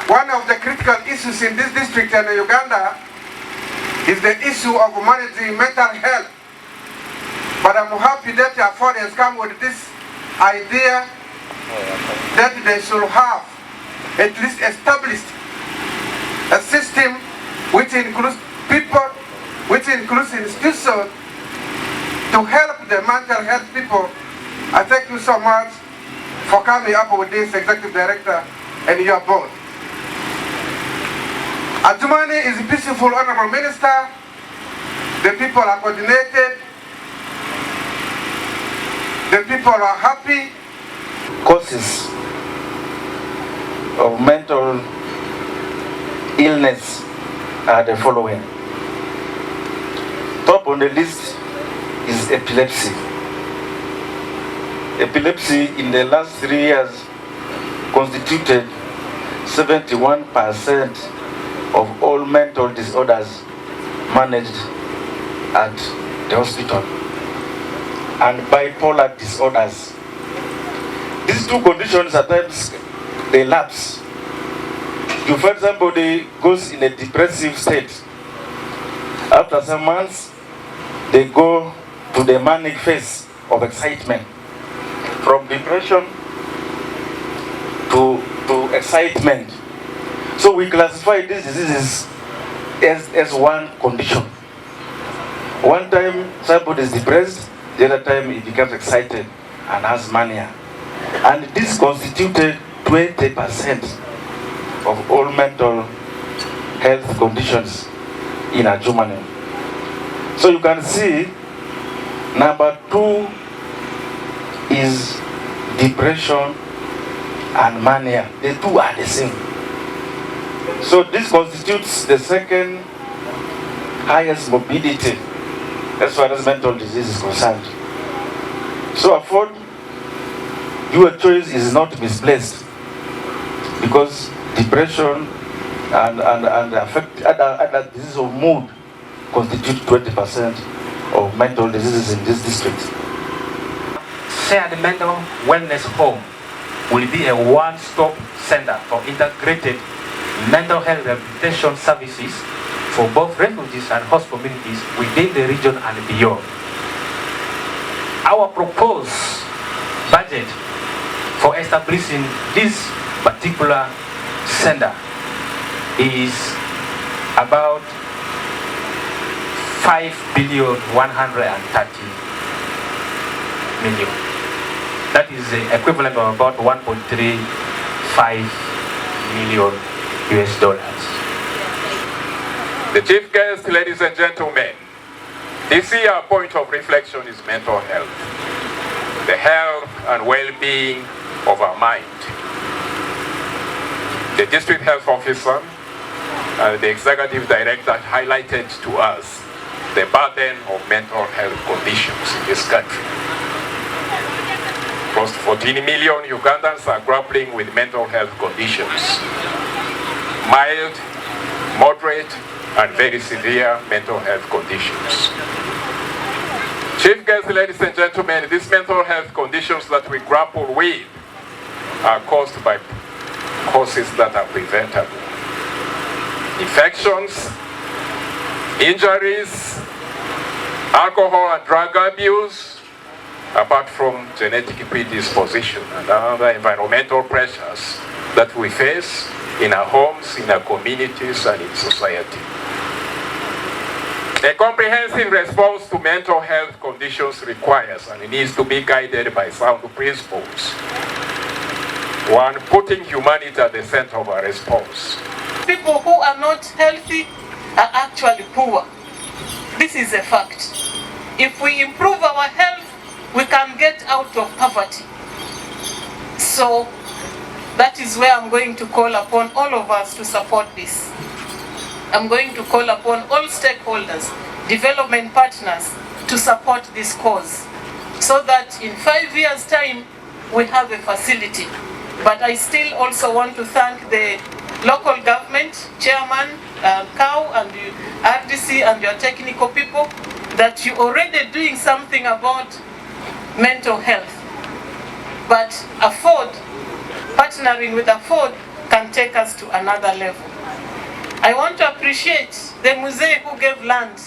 One of the critical issues in this district in Uganda is the issue of managing mental health. But I'm happy that AFOD has come with this idea that they should have at least established a system which includes people, which includes institutions to help the mental health people. I thank you so much for coming up with this, Executive Director, and your board. ADJUMANI is peaceful, Honorable Minister. The people are coordinated. The people are happy. Causes of mental illness are the following. Top on the list is epilepsy. Epilepsy in the last 3 years constituted 71% of all mental disorders managed at the hospital, and bipolar disorders. These two conditions at times they lapse. You find somebody goes in a depressive state. After some months, they go to the manic phase of excitement. From depression to excitement. So we classify these diseases as one condition. One time somebody is depressed, the other time he becomes excited and has mania. And this constituted 20% of all mental health conditions in ADJUMANI. So you can see, number 2 is depression and mania. The two are the same. So this constitutes the second highest morbidity as far as mental disease is concerned. So AFOD, your choice is not misplaced, because depression and other diseases of mood constitute 20% of mental diseases in this district. Shared Mental Wellness Home will be a one-stop center for integrated mental health rehabilitation services for both refugees and host communities within the region and beyond. Our proposed budget for establishing this particular center is about 5,130 million. That is the equivalent of about 1.35 million US dollars. The chief guest, ladies and gentlemen, this year point of reflection is mental health, the health and well-being of our mind. The district health officer and the executive director highlighted to us the burden of mental health conditions in this country. Close to 14 million Ugandans are grappling with mental health conditions. Mild, moderate, and very severe mental health conditions. Chief guests, ladies and gentlemen, these mental health conditions that we grapple with are caused by causes that are preventable. Infections, injuries, alcohol and drug abuse, apart from genetic predisposition and other environmental pressures that we face in our homes, in our communities, and in society. A comprehensive response to mental health conditions requires and needs to be guided by sound principles. One, putting humanity at the center of our response. People who are not healthy are actually poor. This is a fact. If we improve our health, we can get out of poverty. So that is where I'm going to call upon all of us to support this. I'm going to call upon all stakeholders, development partners, to support this cause, so that in 5 years' time we have a facility. But I still also want to thank the local government, chairman, COW and the RDC and your technical people, that you're already doing something about mental health. But AFOD, partnering with AFOD, can can take us to another level. I want to appreciate the Muzee who gave land